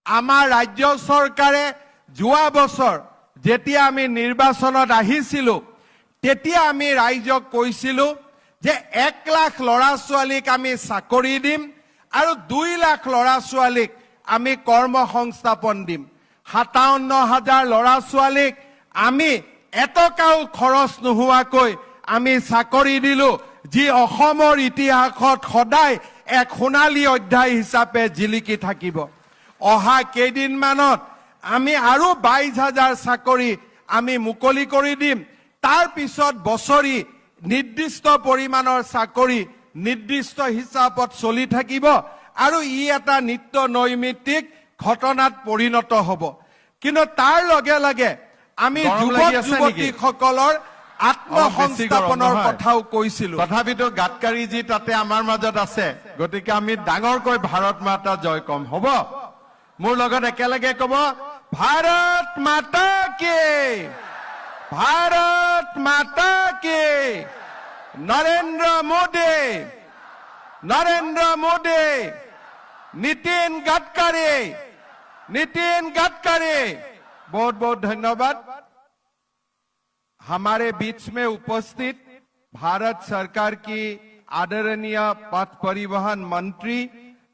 আমাৰ ৰাজ্য চৰকাৰে যোৱা বছৰ যেতিয়া আমি নিৰ্বাচনত আহিছিলো তেতিয়া আমি ৰাইজক কৈছিলো যে 1 লাখ ল'ৰা ছোৱালীক আমি চাকৰি দিম আৰু 2 লাখ ল'ৰা ছোৱালীক আমি কৰ্ম সংস্থাপন দিম 57,000 ল'ৰা ছোৱালীক আমি এটকাও খৰচ নোহোৱাকৈ আমি চাকৰি দিলো যি অসমৰ ইতিহাসত সদায় এক সোণালী অধ্যায় হিচাপে জিলিকি থাকিব অহা কেইদিনমানত আমি আৰু 22,000 চাকৰি আমি মুকলি কৰি দিম তাৰ পিছত বছৰি নিৰ্দিষ্ট পৰিমাণৰ চাকৰি নিৰ্দিষ্ট হিচাপত চলি থাকিব আৰু ই এটা নিত্য নৈমিত্তিক ঘটনাত পৰিণত হ'ব কিন্তু তাৰ লগে লগে আমি যুৱক-যুৱতীসকলৰ আত্মসংস্থাপনৰ কথাও কৈছিলো তথাপিতো গাডকাৰীজী তাতে আমাৰ মাজত আছে গতিকে আমি ডাঙৰকৈ ভাৰত মাতা জয় কম হ'ব মোৰ লগত একেলগে ক'ব ভাৰত মাতা কি ভাৰত মাতা কি নৰেন্দ্ৰ মোদী নীতিন गडकरी बहुत बहुत धन्यवाद हमारे बीच में उपस्थित भारत सरकार की आदरणीय पथ परिवहन मंत्री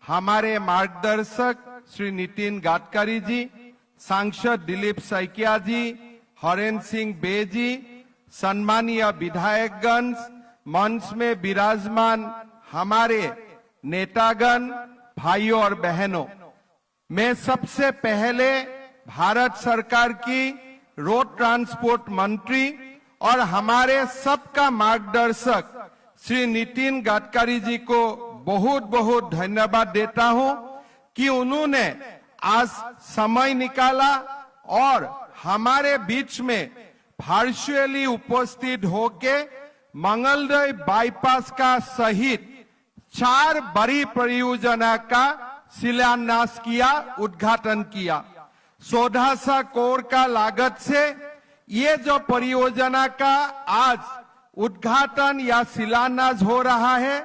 हमारे मार्गदर्शक श्री नितिन गडकरी जी सांसद दिलीप सैकिया जी हरेंद्र सिंह बेजी सम्मानीय विधायकगण मंच में विराजमान हमारे नेतागण भाइयों और बहनों मैं सबसे पहले भारत सरकार की रोड ट्रांसपोर्ट मंत्री और हमारे सबका मार्गदर्शक श्री नितिन गडकरी जी को बहुत बहुत धन्यवाद देता हूं कि उन्होंने आज समय निकाला और हमारे बीच में वर्चुअली उपस्थित होके मंगलदय बाईपास का सहित 4 बड़ी परियोजना का शिलान्यास किया उद्घाटन किया 14,000 करोड़ का लागत से ये जो परियोजना का आज उद्घाटन या शिलान्यास हो रहा है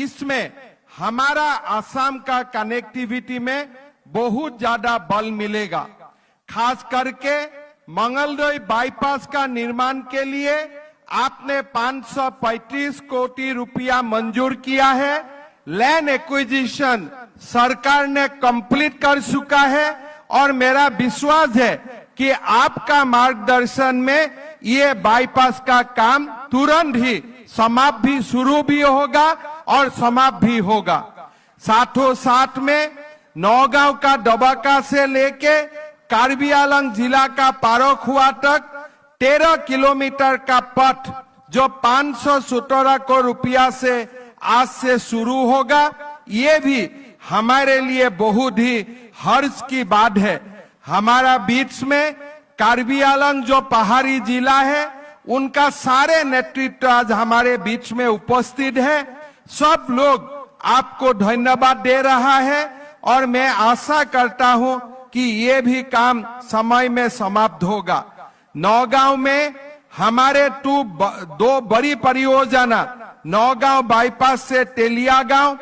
इसमें हमारा असम का कनेक्टिविटी में बहुत ज्यादा बल मिलेगा खास करके मंगलदय बाईपास का निर्माण के लिए आपने 535 कोटी रुपया मंजूर किया है लैंड एक्विजिशन सरकार ने कंप्लीट कर चुका है और मेरा विश्वास है कि आपका मार्गदर्शन में ये बाईपास का काम तुरंत ही समाप्त भी शुरू भी होगा और समाप्त भी होगा साथों साथ में नौगांव का डबाका से लेके कार्बी आंगलंग जिला का पारोखुआ तक 13 किलोमीटर का पथ जो 517 करोड़ रुपया से आज से शुरू होगा ये भी हमारे लिए बहुत ही हर्ष की बात है हमारा बीच में कार्बी आंगलंग जो पहाड़ी जिला है उनका सारे नेतृत्व आज हमारे बीच में उपस्थित है सब लोग आपको धन्यवाद दे रहा है और मैं आशा करता हूं कि ये भी काम समय में समाप्त होगा नौगांव में हमारे 2 बड़ी परियोजना नौगांव बाईपास से तेलिया गांव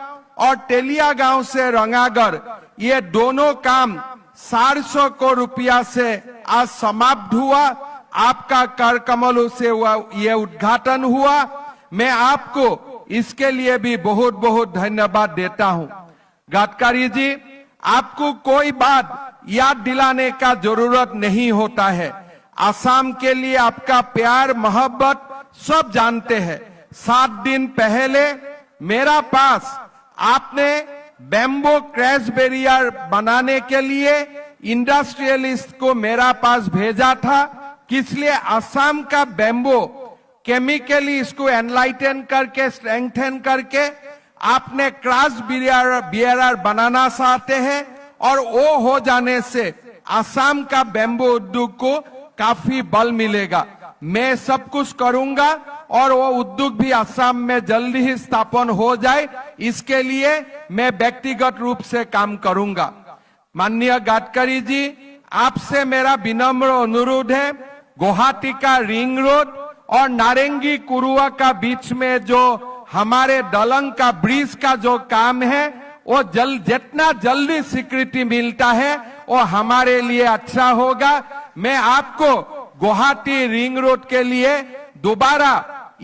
और तेलिया गांव से रंगागढ़ ये दोनों काम 400 करोड़ रुपया से आज समाप्त हुआ आपका कर कमलों से ये उद्घाटन हुआ मैं आपको इसके लिए भी बहुत बहुत धन्यवाद देता हूं गडकरी जी आपको कोई बात याद दिलाने का जरूरत नहीं होता है असम के लिए आपका प्यार मोहब्बत सब जानते हैं 7 दिन पहले मेरा पास आपने बैम्बो क्रैश बैरियर बनाने के लिए इंडस्ट्रियलिस्ट को मेरा पास भेजा था इसलिए असम का बैम्बो केमिकली इसको एनलाइटन करके स्ट्रेंथन करके आपने क्रैश बैरियर बनाना चाहते हैं और वो हो जाने से असम का बैम्बो उद्योग को काफी बल मिलेगा मैं सब कुछ करूंगा और वो उद्योग भी असम में जल्दी ही स्थापन हो जाए इसके लिए मैं व्यक्तिगत रूप से काम करूंगा माननीय गडकरी जी आपसे मेरा विनम्र अनुरोध है गुवाहाटी का रिंग रोड और नारंगी कुरुआ का बीच में जो हमारे दलंग का ब्रिज का जो काम है वो जितना जल्दी स्वीकृति मिलता है वो हमारे लिए अच्छा होगा। मैं आपको गुवाहाटी रिंग रोड के लिए दोबारा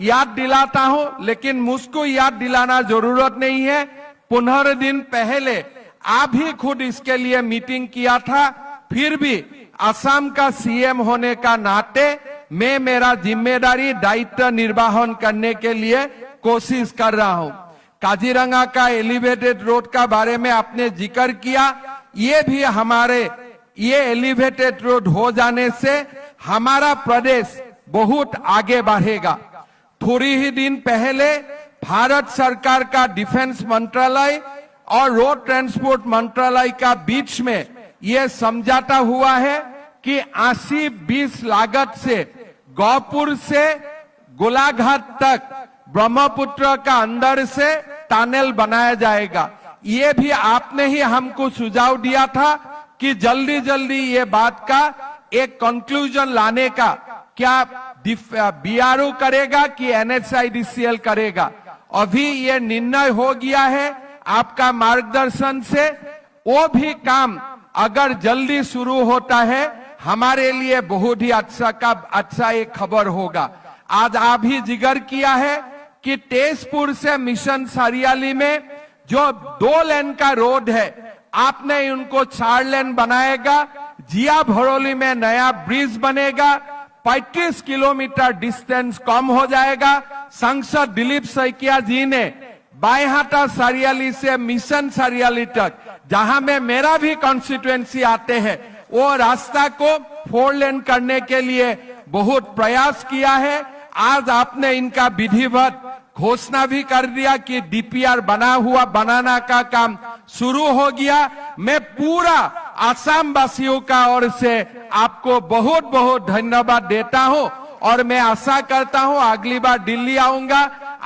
याद दिलाता हूं, लेकिन मुझको याद दिलाना जरूरत नहीं है। 15 दिन पहले आप ही खुद इसके लिए मीटिंग किया था। फिर भी असम का सीएम होने का नाते मैं मेरा जिम्मेदारी दायित्व निर्वाहन करने के लिए कोशिश कर रहा हूं। काजीरंगा का एलिवेटेड रोड का बारे में आपने जिक्र किया। ये भी ये एलिवेटेड रोड हो जाने से हमारा प्रदेश बहुत आगे बढ़ेगा। थोड़ी ही दिन पहले भारत सरकार का डिफेंस मंत्रालय और रोड ट्रांसपोर्ट मंत्रालय का बीच में यह समझौता हुआ है कि 80-20 लागत से गौपुर से गोलाघाट तक ब्रह्मपुत्र का अंदर से टनल बनाया जाएगा। ये भी आपने ही हमको सुझाव दिया था कि जल्दी जल्दी ये बात का एक कंक्लूजन लाने का क्या बीआरओ करेगा कि एनएचआईडीसीएल करेगा। अभी ये निर्णय हो गया है आपका मार्गदर्शन से। वो भी काम अगर जल्दी शुरू होता है हमारे लिए बहुत ही अच्छा एक खबर होगा। आज आप ही जिक्र किया है कि तेजपुर से मिशन सरियाली में जो 2 लेन का रोड है आपने उनको 4 लेन बनाएगा। जिया भरोली में नया ब्रिज बनेगा। 35 किलोमीटर डिस्टेंस कम हो जाएगा। सांसद दिलीप सैकिया जी ने बाईहाटा सरियाली से मिशन सरियाली तक, जहां में मेरा भी कॉन्स्टिट्यूएंसी आते हैं, वो रास्ता को 4 लेन करने के लिए बहुत प्रयास किया है। आज आपने इनका विधिवत घोषणा भी कर दिया कि डीपीआर बनाना का काम शुरू हो गया। मैं पूरा आसाम वासियों का ओर से आपको बहुत बहुत धन्यवाद देता हूं और मैं आशा करता हूं अगली बार दिल्ली आऊंगा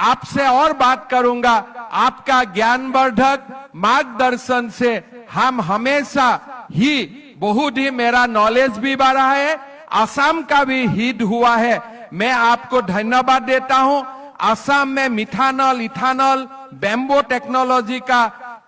आपसे और बात करूंगा। आपका ज्ञानवर्धक मार्गदर्शन से हम हमेशा ही बहुत ही मेरा नॉलेज भी बढ़ा है, असम का भी हित हुआ है। मैं आपको धन्यवाद देता हूं। असम में मिथानॉल, इथानॉल, बैम्बो टेक्नोलॉजी का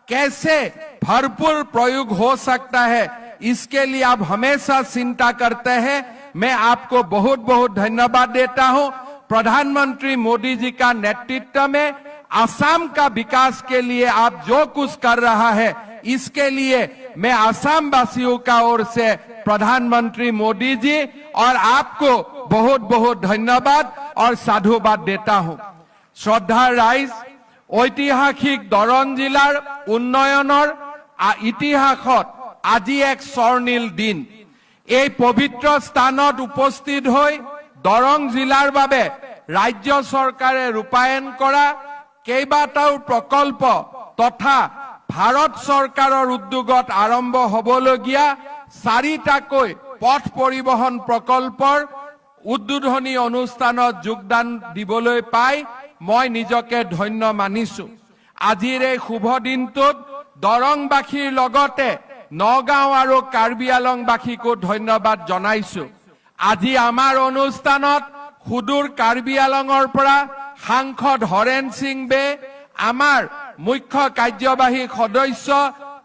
कैसे भरपूर प्रयोग हो सकता है, इसके लिए आप हमेशा चिंता करते हैं। मैं आपको बहुत बहुत धन्यवाद देता हूं। प्रधानमंत्री मोदी जी का नेतृत्व में असम का विकास के लिए आप जो कुछ कर रहा है, इसके लिए मैं असम वासियों का ओर से प्रधानमंत्री मोदी जी और आपको बहुत बहुत धन्यवाद और साधुवाद देता हूं। श्रद्धा राइज, ঐতিহাসিক দৰং জিলাৰ উন্নয়নৰ ইতিহাসত আজি এক স্বৰ্ণীল দিন। এই পবিত্ৰ স্থানত উপস্থিত হৈ দৰং জিলাৰ বাবে ৰাজ্য চৰকাৰে ৰূপায়ণ কৰা কেইবাটাও প্ৰকল্প তথা ভাৰত চৰকাৰৰ উদ্যোগত আৰম্ভ হ'বলগীয়া 4টাকৈ পথ পৰিবহন প্ৰকল্পৰ উদ্বোধনী অনুষ্ঠানত যোগদান দিবলৈ পাই মই নিজকে ধন্য মানিছো। আজিৰ এই শুভ দিনটোত দৰংবাসীৰ লগতে নগাঁও আৰু কাৰ্বি আলংবাসীকো ধন্যবাদ জনাইছো। আজি আমাৰ অনুষ্ঠানত সুদূৰ কাৰ্বি আলঙৰ পৰা সাংসদ হৰেণ সিং বে, আমাৰ মুখ্য কাৰ্যবাহী সদস্য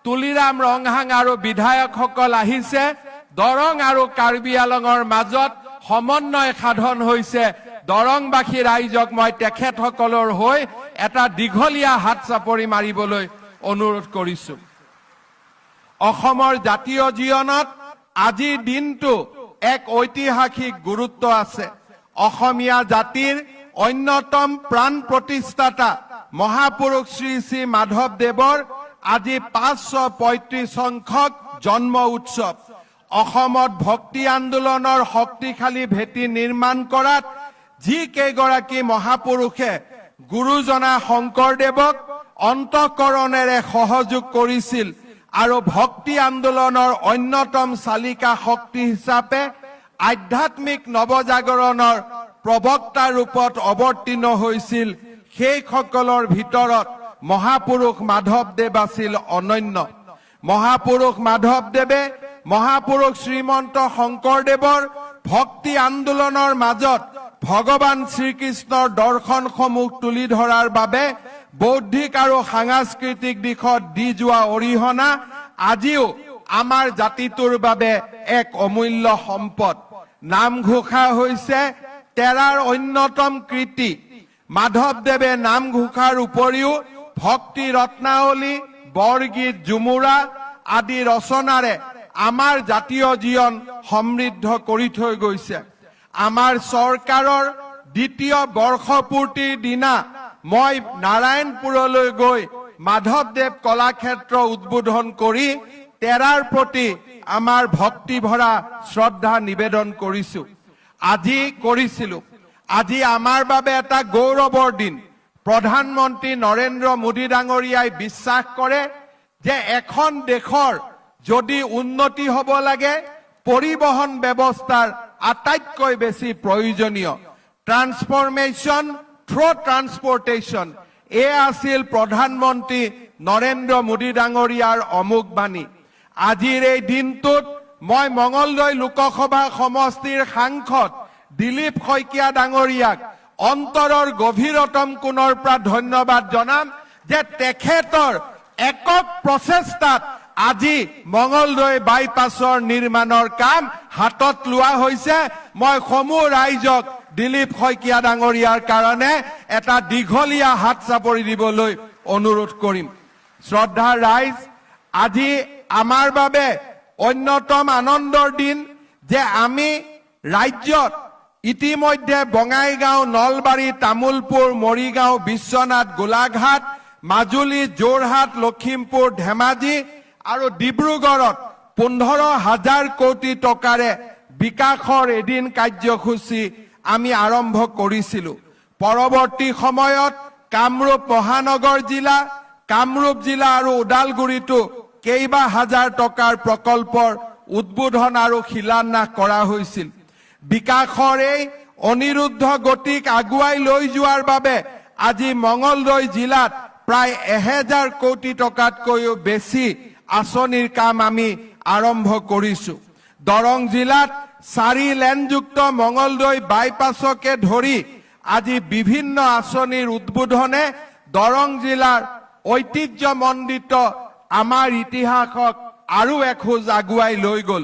তুলিৰাম ৰংহাং আৰু বিধায়কসকল আহিছে। দৰং আৰু কাৰ্বি আলঙৰ মাজত সমন্বয় সাধন হৈছে। দৰংবাসী ৰাইজক মই তেখেতসকলৰ হৈ এটা দীঘলীয়া হাত চাপৰি মাৰিবলৈ অনুৰোধ কৰিছো। অসমৰ জাতীয় জীৱনত আজিৰ দিনটো এক ঐতিহাসিক গুৰুত্ব আছে। অসমীয়া জাতিৰ অন্যতম প্ৰাণ প্ৰতিষ্ঠাতা মহাপুৰুষ শ্ৰী শ্ৰী মাধৱদেৱৰ আজি 535 সংখ্যক জন্ম উৎসৱ। অসমত ভক্তি আন্দোলনৰ শক্তিশালী ভেটি নিৰ্মাণ কৰাত যি কেইগৰাকী মহাপুৰুষে গুৰুজনা শংকৰদেৱক অন্তঃকৰণেৰে সহযোগ কৰিছিল আৰু ভক্তি আন্দোলনৰ অন্যতম চালিকা শক্তি হিচাপে আধ্যাত্মিক নৱজাগৰণৰ প্ৰবক্তা ৰূপত অৱতীৰ্ণ হৈছিল, সেইসকলৰ ভিতৰত মহাপুৰুষ মাধৱদেৱ আছিল অনন্য। মহাপুৰুষ মাধৱদেৱে মহাপুৰুষ শ্ৰীমন্ত শংকৰদেৱৰ ভক্তি আন্দোলনৰ মাজত ভগৱান শ্ৰীকৃষ্ণৰ দৰ্শনসমূহ তুলি ধৰাৰ বাবে বৌদ্ধিক আৰু সাংস্কৃতিক দিশত দি যোৱা অৰিহণা আজিও আমাৰ জাতিটোৰ বাবে এক অমূল্য সম্পদ। নামঘোষা হৈছে তেৰাৰ অন্যতম কৃতি। মাধৱদেৱে নামঘোষাৰ উপৰিও ভক্তি ৰত্নাৱলী, বৰগীত, ঝুমুৰা আদি ৰচনাৰে আমাৰ জাতীয় জীৱন সমৃদ্ধ কৰি থৈ গৈছে। আমাৰ চৰকাৰৰ দ্বিতীয় বৰ্ষপূৰ্তিৰ দিনা মই নাৰায়ণপুৰলৈ গৈ মাধৱদেৱ কলাক্ষেত্ৰ উদ্বোধন কৰি তেৰাৰ প্ৰতি আমাৰ ভক্তি ভৰা শ্ৰদ্ধা নিবেদন কৰিছিলো। আজি আমাৰ বাবে এটা গৌৰৱৰ দিন। প্ৰধানমন্ত্ৰী নৰেন্দ্ৰ মোদী ডাঙৰীয়াই বিশ্বাস কৰে যে এখন দেশৰ যদি উন্নতি হ'ব লাগে, পৰিবহন ব্যৱস্থাৰ আটাইতকৈ বেছি প্ৰয়োজনীয় ট্ৰান্সফৰমেশ্যন থ্ৰু ট্ৰান্সপৰ্টেশ্যন। এয়া আছিল প্ৰধানমন্ত্ৰী নৰেন্দ্ৰ মোদী ডাঙৰীয়াৰ অমুক বাণী। আজিৰ এই দিনটোত মই মঙলদৈ লোকসভা সমষ্টিৰ সাংসদ দিলীপ শইকীয়া ডাঙৰীয়াক অন্তৰৰ গভীৰতম কোণৰ পৰা ধন্যবাদ জনাম যে তেখেতৰ একক প্ৰচেষ্টাত আজি মঙলদৈ বাইপাছৰ নিৰ্মাণৰ কাম হাতত লোৱা হৈছে। মই সমূহ ৰাইজক দিলীপ শইকীয়া ডাঙৰীয়াৰ কাৰণে এটা দীঘলীয়া হাত চাপৰি দিবলৈ অনুৰোধ কৰিম। শ্ৰদ্ধাৰ ৰাইজ, আজি আমাৰ বাবে অন্যতম আনন্দৰ দিন যে আমি ৰাজ্যত ইতিমধ্যে বঙাইগাঁও, নলবাৰী, তামুলপুৰ, মৰিগাঁও, বিশ্বনাথ, গোলাঘাট, মাজুলী, যোৰহাট, লখিমপুৰ, ধেমাজি আৰু ডিব্ৰুগড়ত 15,000 কোটি টকাৰে বিকাশৰ এদিন কাৰ্যসূচী আমি আৰম্ভ কৰিছিলো। পৰৱৰ্তী সময়ত কামৰূপ মহানগৰ জিলা, কামৰূপ জিলা আৰু ওদালগুৰিতো কেইবা হাজাৰ টকাৰ প্ৰকল্পৰ উদ্বোধন আৰু শিলান্যাস কৰা হৈছিল। বিকাশৰ এই অনিৰুদ্ধ গতিক আগুৱাই লৈ যোৱাৰ বাবে আজি মঙলদৈ জিলাত প্ৰায় 1000 কোটি টকাতকৈও বেছি আঁচনিৰ কাম আমি আৰম্ভ কৰিছো। দৰং জিলাত 4 লেনযুক্ত মঙলদৈ বাইপাছকে ধৰি আজি বিভিন্ন আঁচনিৰ উদ্বোধনে দৰং জিলাৰ ঐতিহ্যমণ্ডিত আমাৰ ইতিহাসক আৰু এখোজ আগুৱাই লৈ গ'ল।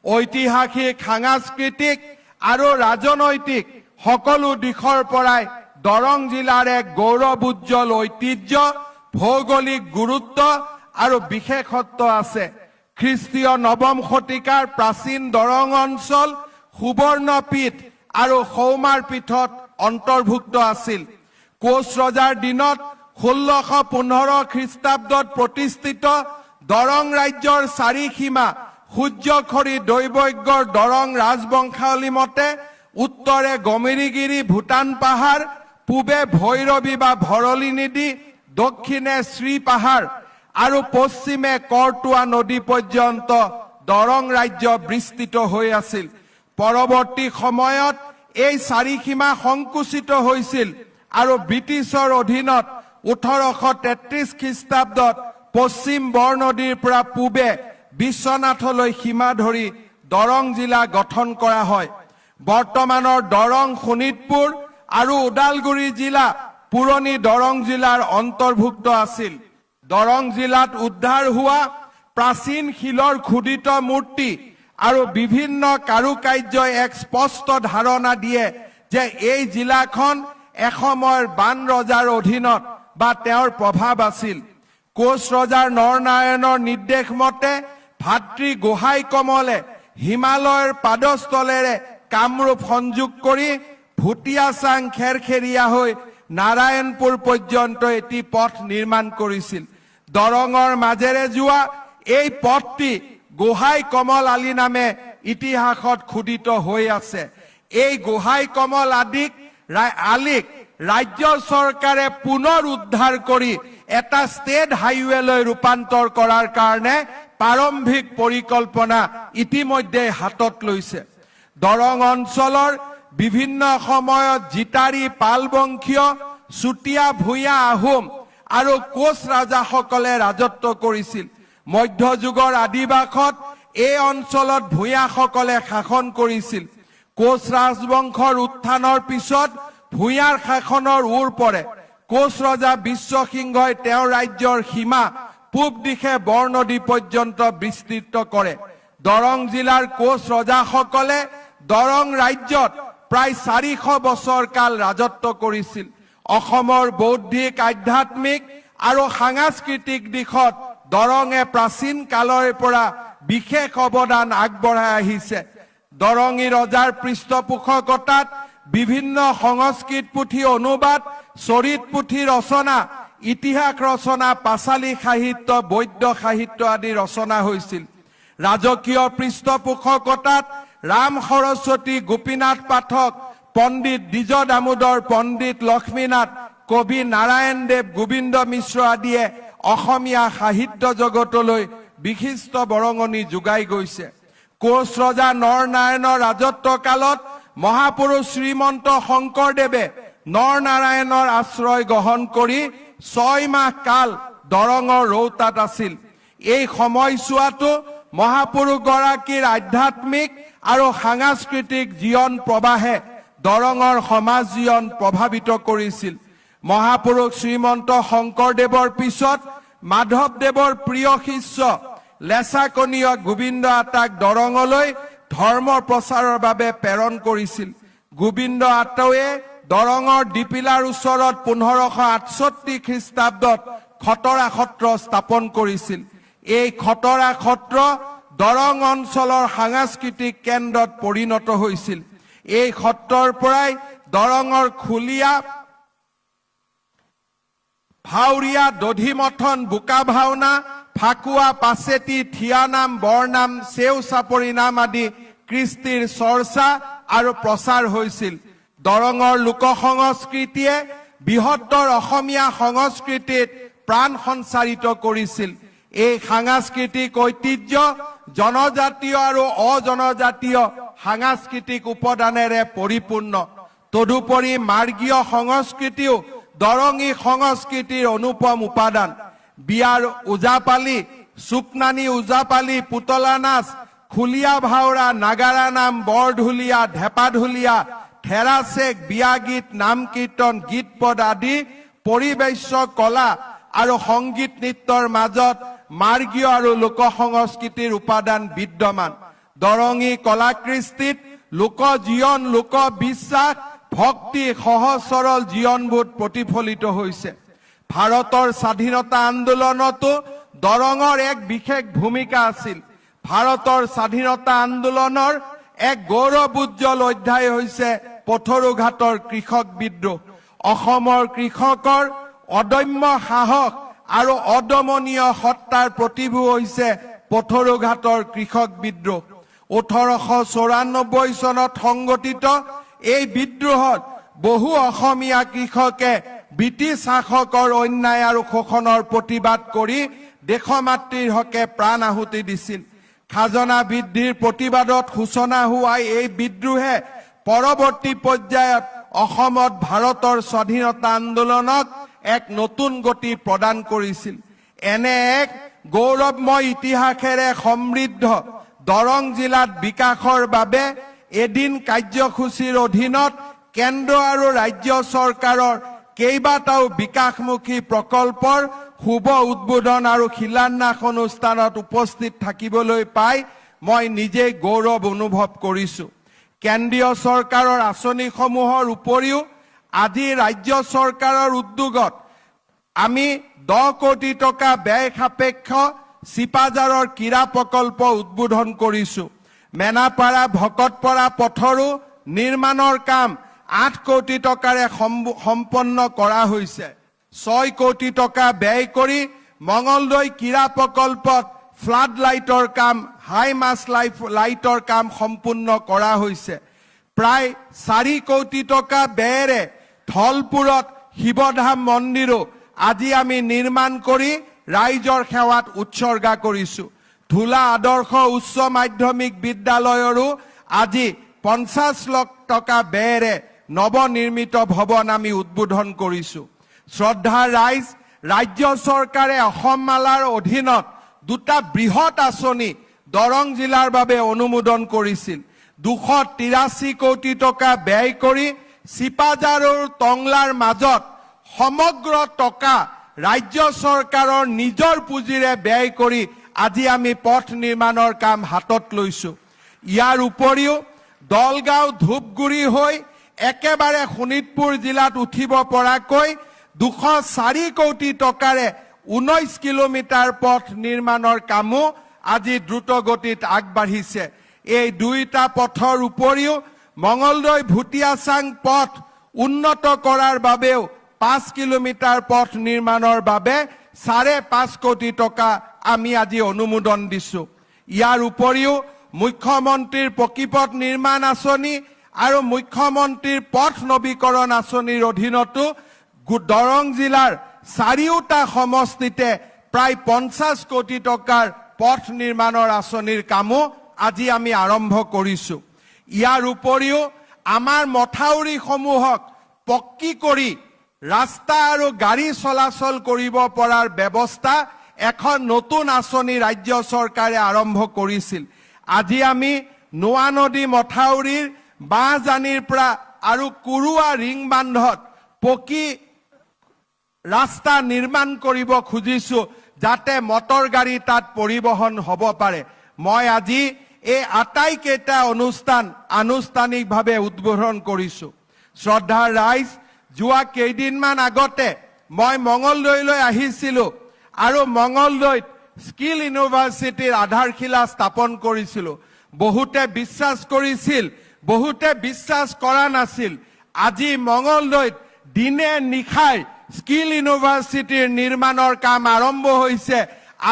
ঐতিহাসিক, সাংস্কৃতিক আৰু ৰাজনৈতিক সকলো দিশৰ পৰাই দৰং জিলাৰ এক গৌৰৱ উজ্জ্বল ঐতিহ্য, ভৌগোলিক গুৰুত্ব আৰু বিশেষত্ব আছে। খ্ৰীষ্টীয় নৱম শতিকাৰ প্ৰাচীন দৰং অঞ্চল সুবৰ্ণপীঠ আৰু সৌমাৰ পীঠত অন্তৰ্ভুক্ত আছিল। কোচ ৰজাৰ দিনত 1615 খ্ৰীষ্টাব্দত প্ৰতিষ্ঠিত দৰং ৰাজ্যৰ চাৰিসীমা সূৰ্যখৰি দৈবজ্ঞৰ দৰং ৰাজবংশাৱলী মতে উত্তৰে গমিৰিগিৰি ভূটান পাহাৰ, পূবে ভৈৰৱী বা ভৰলী নদী, দক্ষিণে শ্ৰী পাহাৰ আৰু পশ্চিমে কৰতোৱা নদী পৰ্যন্ত দৰং ৰাজ্য বিস্তৃত হৈ আছিল। পৰৱৰ্তী সময়ত এই চাৰিসীমা সংকুচিত হৈছিল আৰু ব্ৰিটিছৰ অধীনত 1833 খ্ৰীষ্টাব্দত পশ্চিম বৰনদীৰ পৰা পূবে বিশ্বনাথলৈ সীমা ধৰি দৰং জিলা গঠন কৰা হয়। বৰ্তমানৰ দৰং, শোণিতপুৰ আৰু ওদালগুৰি জিলা পুৰণি দৰং জিলাৰ অন্তৰ্ভুক্ত আছিল। দৰং জিলাত উদ্ধাৰ হোৱা প্ৰাচীন শিলৰ খোদিত মূৰ্তি আৰু বিভিন্ন কাৰুকাৰ্যই এক স্পষ্ট ধাৰণা দিয়ে যে এই জিলাখন এসময়ৰ বান ৰজাৰ অধীনত বা তেওঁৰ প্ৰভাৱ আছিল। কোচ ৰজাৰ নৰনাৰায়ণৰ নিৰ্দেশ মতে ভাতৃ গোহাঁই কমলে হিমালয়ৰ পাদস্থলেৰে কামৰূপ সংযোগ কৰি ভুটিয়াচাং খেৰখেৰীয়া হৈ নাৰায়ণপুৰ পৰ্যন্ত এটি পথ নিৰ্মাণ কৰিছিল। দৰঙৰ মাজেৰে যোৱা এই পথটি গোহাঁই কমল আলি নামে ইতিহাসত খোদিত হৈ আছে। এই গোহাঁই কমল আলিক ৰাজ্য চৰকাৰে পুনৰ উদ্ধাৰ কৰি এটা ষ্টেট হাইৱেলৈ ৰূপান্তৰ কৰাৰ কাৰণে প্ৰাৰম্ভিক পৰিকল্পনা ইতিমধ্যে হাতত লৈছে। দৰং অঞ্চলৰ বিভিন্ন সময়ত জিতাৰী, পালবংশীয়, চুতীয়া, ভূঞা, আহোম আৰু কোচ ৰাজাসকলে ৰাজত্ব কৰিছিল। মধ্যযুগৰ আদিবাসত এই অঞ্চলত ভূঞাসকলে শাসন কৰিছিল। কোচ ৰাজবংশৰ উত্থানৰ পিছত ভূঞাৰ শাসনৰ ওৰ পৰে। কোচ ৰজা বিশ্বসিংহই তেওঁৰ ৰাজ্যৰ সীমা পূব দিশে বৰনদী পৰ্যন্ত বিস্তৃত কৰে। দৰং জিলাৰ কোচ ৰজাসকলে দৰং ৰাজ্যত প্ৰায় 400 বছৰ কাল ৰাজত্ব কৰিছিল। অসমৰ বৌদ্ধিক, আধ্যাত্মিক আৰু সাংস্কৃতিক দিশত দৰঙে প্ৰাচীন কালৰে পৰা বিশেষ অৱদান আগবঢ়াই আহিছে। দৰঙী ৰজাৰ পৃষ্ঠপোষকতাত বিভিন্ন সংস্কৃত পুথি অনুবাদ, চৰিত পুথি ৰচনা, ইতিহাস ৰচনা, পাঁচালী সাহিত্য, বৈদ্য সাহিত্য আদি ৰচনা হৈছিল। ৰাজকীয় পৃষ্ঠপোষকতাত ৰাম সৰস্বতী, গোপীনাথ পাঠক, পণ্ডিত দ্বিজ দামোদৰ, পণ্ডিত লক্ষ্মীনাথ, কবি নাৰায়ণ দেৱ, গোবিন্দ মিশ্ৰ আদিয়ে অসমীয়া সাহিত্য জগতলৈ বিশিষ্ট বৰঙণি যোগাই গৈছে। কোচ ৰজা নৰনাৰায়ণৰ ৰাজত্ব কালত মহাপুৰুষ শ্ৰীমন্ত শংকৰদেৱে নৰনাৰায়ণৰ আশ্ৰয় গ্ৰহণ কৰি 6 মাহ কাল দৰঙৰ ৰৌতাত আছিল। এই সময়ছোৱাতো মহাপুৰুষগৰাকীৰ আধ্যাত্মিক আৰু সাংস্কৃতিক জীৱন প্ৰবাহে দৰঙৰ সমাজ জীৱন প্ৰভাৱিত কৰিছিল। মহাপুৰুষ শ্ৰীমন্ত শংকৰদেৱৰ পিছত মাধৱদেৱৰ প্ৰিয় শিষ্য লেচাকনীয় গোবিন্দ আটাক দৰঙলৈ ধৰ্ম প্ৰচাৰৰ বাবে প্ৰেৰণ কৰিছিল। গোবিন্দ আটাৱে দৰঙৰ ডিপিলাৰ ওচৰত 1568 খ্ৰীষ্টাব্দত খটৰা সত্ৰ স্থাপন কৰিছিল। এই খটৰা সত্ৰ দৰং অঞ্চলৰ সাংস্কৃতিক কেন্দ্ৰত পৰিণত হৈছিল। এই সত্ৰৰ পৰাই দৰঙৰ খুলীয়া, ভাউৰীয়া, দধিমথন, বোকা ভাওনা, ফাকুৱা, পাছেতি, থিয়ানাম, বৰনাম, চেউ চাপৰি নাম আদি কৃষ্টিৰ চৰ্চা আৰু প্ৰচাৰ হৈছিল। দৰঙৰ লোক সংস্কৃতিয়ে বৃহত্তৰ অসমীয়া সংস্কৃতিত প্ৰাণ সঞ্চাৰিত কৰিছিল। এই সাংস্কৃতিক ঐতিহ্য জনজাতীয় আৰু অজনজাতীয় সাংস্কৃতিক উপাদানেৰে পৰিপূৰ্ণ। তদুপৰি মাৰ্গীয় সংস্কৃতিও দৰঙী সংস্কৃতিৰ অনুপম উপাদান। বিয়াৰ ওজাপালি, চুকনানী ওজাপালি, পুতলা নাচ, খুলীয়া ভাওৰা, নাগাৰা নাম, বৰঢুলীয়া, ঢেপাঢুলীয়া, থেৰাচেক, বিয়া গীত, নাম কীৰ্তন, গীত পদ আদি পৰিবেশ্য কলা আৰু সংগীত নৃত্যৰ মাজত মাৰ্গীয় আৰু লোক সংস্কৃতিৰ উপাদান বিদ্যমান। দৰঙী কলাকৃষ্টিত লোক জীৱন, লোক বিশ্বাস, ভক্তি, সহজ সৰল জীৱনবোধ প্ৰতিফলিত হৈছে। ভাৰতৰ স্বাধীনতা আন্দোলনতো দৰঙৰ এক বিশেষ ভূমিকা আছিল। ভাৰতৰ স্বাধীনতা আন্দোলনৰ এক গৌৰৱ উজ্জ্বল অধ্যায় হৈছে পথৰুঘাটৰ কৃষক বিদ্ৰোহ। অসমৰ কৃষকৰ অদম্য সাহস আৰু অদমনীয় সত্তাৰ প্ৰতিভূ হৈছে পথৰুঘাটৰ কৃষক বিদ্ৰোহ। 1894 চনত সংগঠিত এই বিদ্ৰোহত বহু অসমীয়া কৃষকে ব্ৰিটিছ শাসকৰ অন্যায় আৰু শোষণৰ প্ৰতিবাদ কৰি দেশমাতৃৰ হকে প্ৰাণ আহুতি দিছিল। খাজনা বৃদ্ধিৰ প্ৰতিবাদত সূচনা হোৱা এই বিদ্ৰোহে পৰৱৰ্তী পৰ্যায়ত অসমত ভাৰতৰ স্বাধীনতা আন্দোলনক এক নতুন গতি প্ৰদান কৰিছিল। এনে এক গৌৰৱময় ইতিহাসেৰে সমৃদ্ধ দৰং জিলাত বিকাশৰ বাবে এদিন কাৰ্যসূচীৰ অধীনত কেন্দ্ৰ আৰু ৰাজ্য চৰকাৰৰ কেইবাটাও বিকাশমুখী প্ৰকল্পৰ শুভ উদ্বোধন আৰু শিলান্যাস অনুষ্ঠানত উপস্থিত থাকিবলৈ পাই মই নিজে গৌৰৱ অনুভৱ কৰিছো। কেন্দ্ৰীয় চৰকাৰৰ আঁচনিসমূহৰ উপৰিও আজি ৰাজ্য চৰকাৰৰ উদ্যোগত আমি 10 কোটি টকা ব্যয় সাপেক্ষ চিপাঝাৰৰ ক্ৰীড়া প্ৰকল্প উদ্বোধন কৰিছো। মেনাপাৰা ভকতপাৰা পথৰো নিৰ্মাণৰ কাম 8 কোটি টকাৰে সম্পন্ন কৰা হৈছে। 6 কোটি টকা ব্যয় কৰি মঙলদৈ ক্ৰীড়া প্ৰকল্পত ফ্লাড লাইটৰ কাম, হাই মাছ লাইটৰ কাম সম্পূৰ্ণ কৰা হৈছে। প্ৰায় 4 কোটি টকা ব্যয়েৰে ধলপুৰত শিৱধাম মন্দিৰো আজি আমি নিৰ্মাণ কৰি ৰাইজৰ সেৱাত উৎসৰ্গা কৰিছো। ধুলা আদৰ্শ উচ্চ মাধ্যমিক বিদ্যালয়ৰো আজি 50 লাখ টকা ব্যয়েৰে নৱনিৰ্মিত ভৱন আমি উদ্বোধন কৰিছো। শ্ৰদ্ধা ৰাইজ, ৰাজ্য চৰকাৰে অসম মালাৰ অধীনত 2টা বৃহৎ আঁচনি দৰং জিলাৰ বাবে অনুমোদন কৰিছিল। 283 কোটি টকা ব্যয় কৰি চিপাঝাৰ আৰু টংলাৰ মাজত সমগ্ৰ টকা ৰাজ্য চৰকাৰৰ নিজৰ পুঁজিৰে ব্যয় কৰি আজি আমি পথ নিৰ্মাণৰ কাম হাতত লৈছো। ইয়াৰ উপৰিও দলগাঁও ধূপগুৰি হৈ একেবাৰে শোণিতপুৰ জিলাত উঠিব পৰাকৈ 204 কোটি টকাৰে 19 কিলোমিটাৰ পথ নিৰ্মাণৰ কামো আজি দ্ৰুত গতিত আগবাঢ়িছে। এই দুইটা পথৰ উপৰিও মঙলদৈ ভুটিয়াচাং পথ উন্নত কৰাৰ বাবেও 5 কিলোমিটাৰ পথ নিৰ্মাণৰ বাবে 5.5 কোটি টকা আমি আজি অনুমোদন দিছো। ইয়াৰ উপৰিও মুখ্যমন্ত্ৰীৰ পকীপথ নিৰ্মাণ আঁচনি আৰু মুখ্যমন্ত্ৰীৰ পথ নৱীকৰণ আঁচনিৰ অধীনতো দৰং জিলাৰ 4টা সমষ্টিতে প্ৰায় 50 কোটি টকাৰ পথ নিৰ্মাণৰ আঁচনিৰ কামো আজি আমি আৰম্ভ কৰিছো। ইয়াৰ উপৰিও আমাৰ মথাউৰিসমূহক পক্কি কৰি ৰাস্তা আৰু গাড়ী চলাচল কৰিব পৰাৰ ব্যৱস্থা এখন নতুন আঁচনি ৰাজ্য চৰকাৰে আৰম্ভ কৰিছিল। আজি আমি নোৱা নদী মথাউৰিৰ বাঁহজানিৰ পৰা আৰু কুৰুৱা ৰিং বান্ধত পকী ৰাস্তা নিৰ্মাণ কৰিব খুজিছো, যাতে মটৰ গাড়ী তাত পৰিবহন হ'ব পাৰে। মই আজি এই আটাইকেইটা অনুষ্ঠান আনুষ্ঠানিকভাৱে উদ্বোধন কৰিছো। শ্ৰদ্ধাৰ ৰাইজ, যোৱা কেইদিনমান আগতে মই মঙলদৈলৈ আহিছিলো আৰু মঙলদৈত স্কিল ইউনিভাৰ্চিটিৰ আধাৰশিলা স্থাপন কৰিছিলো। বহুতে বিশ্বাস কৰিছিল, বহুতে বিশ্বাস কৰা নাছিল। আজি মঙলদৈত দিনে নিশাই স্কিল ইউনিভাৰ্চিটিৰ নিৰ্মাণৰ কাম আৰম্ভ হৈছে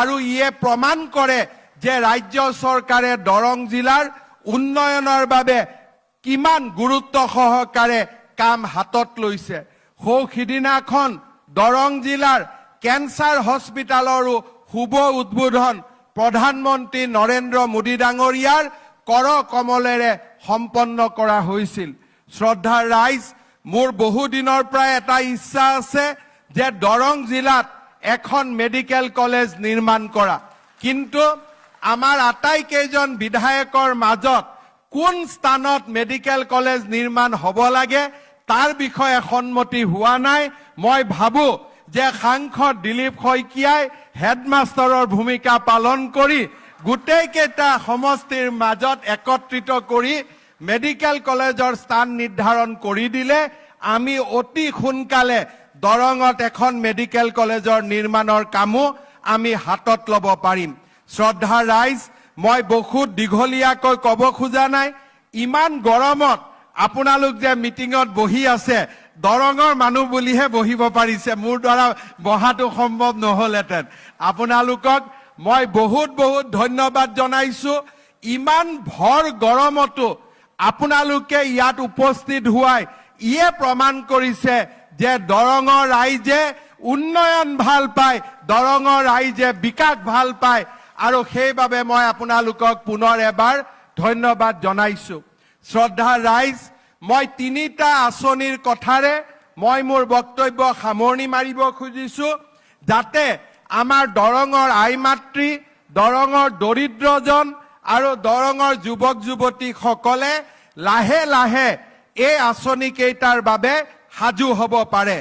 আৰু ইয়ে প্ৰমাণ কৰে যে ৰাজ্য চৰকাৰে দৰং জিলাৰ উন্নয়নৰ বাবে কিমান গুৰুত্ব সহকাৰে কাম হাতত লৈছে। সিদিনাখন দৰং জিলাৰ কেঞ্চাৰ হস্পিটালৰো শুভ উদ্বোধন প্ৰধানমন্ত্ৰী নৰেন্দ্ৰ মোদী ডাঙৰীয়াৰ কৰ কমলেৰে সম্পন্ন কৰা হৈছিল। শ্ৰদ্ধাৰ ৰাইজ, মোৰ বহু দিনৰ পৰা এটা ইচ্ছা আছে যে দৰং জিলাত এখন মেডিকেল কলেজ নিৰ্মাণ কৰা, কিন্তু আমাৰ আটাইকেইজন বিধায়কৰ মাজত কোন স্থানত মেডিকেল কলেজ নিৰ্মাণ হ'ব লাগে তাৰ বিষয়ে সন্মতি হোৱা নাই। মই ভাবো যে সাংসদ দিলীপ শইকীয়াই হেডমাষ্টাৰৰ ভূমিকা পালন কৰি গোটেইকেইটা সমষ্টিৰ মাজত একত্ৰিত কৰি মেডিকেল কলেজৰ স্থান নিৰ্ধাৰণ কৰি দিলে আমি অতি সোনকালে দৰঙত এখন মেডিকেল কলেজৰ নিৰ্মাণৰ কামো আমি হাতত ল'ব পাৰিম। শ্ৰদ্ধাৰ ৰাইজ, মই বহুত দীঘলীয়াকৈ ক'ব খোজা নাই। ইমান গৰমত আপোনালোক যে মিটিঙত বহি আছে, দৰঙৰ মানুহ বুলিহে বহিব পাৰিছে, মোৰ দ্বাৰা বহাটো সম্ভৱ নহ'লহেঁতেন। আপোনালোকক মই বহুত বহুত ধন্যবাদ জনাইছো। ইমান ভৰ গৰমতো আপোনালোকে ইয়াত উপস্থিত হোৱাই ইয়ে প্ৰমাণ কৰিছে যে দৰঙৰ ৰাইজে উন্নয়ন ভাল পায়, দৰঙৰ ৰাইজে বিকাশ ভাল পায়, আৰু সেইবাবে মই আপোনালোকক পুনৰ এবাৰ ধন্যবাদ জনাইছো। শ্ৰদ্ধাৰ ৰাইজ, মই 3টা আঁচনিৰ কথাৰে মই মোৰ বক্তব্য সামৰণি মাৰিব খুজিছো, যাতে আমাৰ দৰঙৰ আই মাতৃ, দৰঙৰ দৰিদ্ৰজন আৰু দৰঙৰ যুৱক যুৱতীসকলে লাহে লাহে এই আঁচনিকেইটাৰ বাবে সাজু হ'ব পাৰে।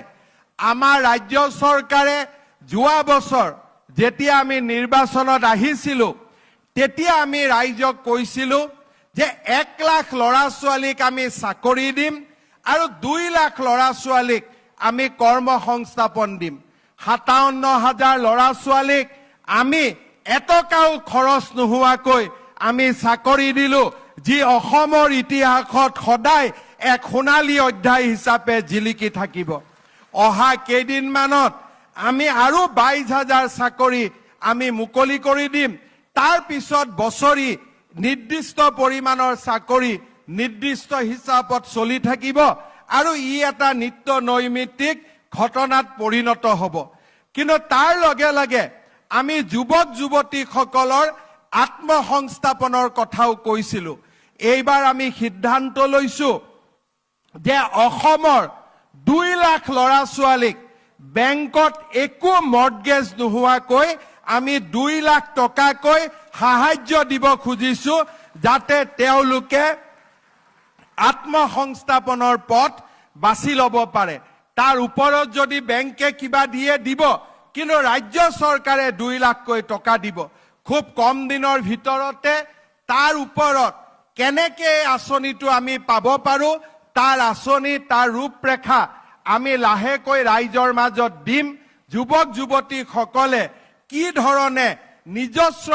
আমাৰ ৰাজ্য চৰকাৰে যোৱা বছৰ যেতিয়া আমি নিৰ্বাচনত আহিছিলো, তেতিয়া আমি ৰাইজক কৈছিলো যে 1 লাখ ল'ৰা ছোৱালীক আমি চাকৰি দিম আৰু 2 লাখ ল'ৰা ছোৱালীক আমি কৰ্ম সংস্থাপন দিম। 57,000 ল'ৰা ছোৱালীক আমি এটকাও খৰচ নোহোৱাকৈ আমি চাকৰি দিলো, যি অসমৰ ইতিহাসত সদায় এক সোণালী অধ্যায় হিচাপে জিলিকি থাকিব। অহা কেইদিনমানত আমি আৰু 22,000 চাকৰি আমি মুকলি কৰি দিম। তাৰ পিছত বছৰি নিৰ্দিষ্ট পৰিমাণৰ চাকৰি নিৰ্দিষ্ট হিচাপত চলি থাকিব আৰু ই এটা নিত্য নৈমিত্তিক ঘটনাত পৰিণত হ'ব। কিন্তু তাৰ লগে লগে আমি যুৱক যুৱতীসকলৰ আত্মসংস্থাপনৰ কথাও কৈছিলো। এইবাৰ আমি সিদ্ধান্ত লৈছো যে অসমৰ 2 লাখ ল'ৰা ছোৱালীক বেংকত একো মৰ্টগেজ নোহোৱাকৈ আমি 2 লাখ টকাকৈ সাহায্য দিব খুজিছো, যাতে তেওঁলোকে আত্মসংস্থাপনৰ পথ বাছি ল'ব পাৰে। তাৰ ওপৰত যদি বেংকে কিবা দিয়ে দিব, কিন্তু ৰাজ্য চৰকাৰে 2 লাখকৈ টকা দিব। খুব কম দিনৰ ভিতৰতে তাৰ ওপৰত কেনেকে আঁচনিটো আমি পাব পাৰো, তাৰ আঁচনি তাৰ ৰূপৰেখা আমি লাহেকৈ ৰাইজৰ মাজত দিম। যুৱক যুৱতীসকলে কি ধৰণে নিজস্ব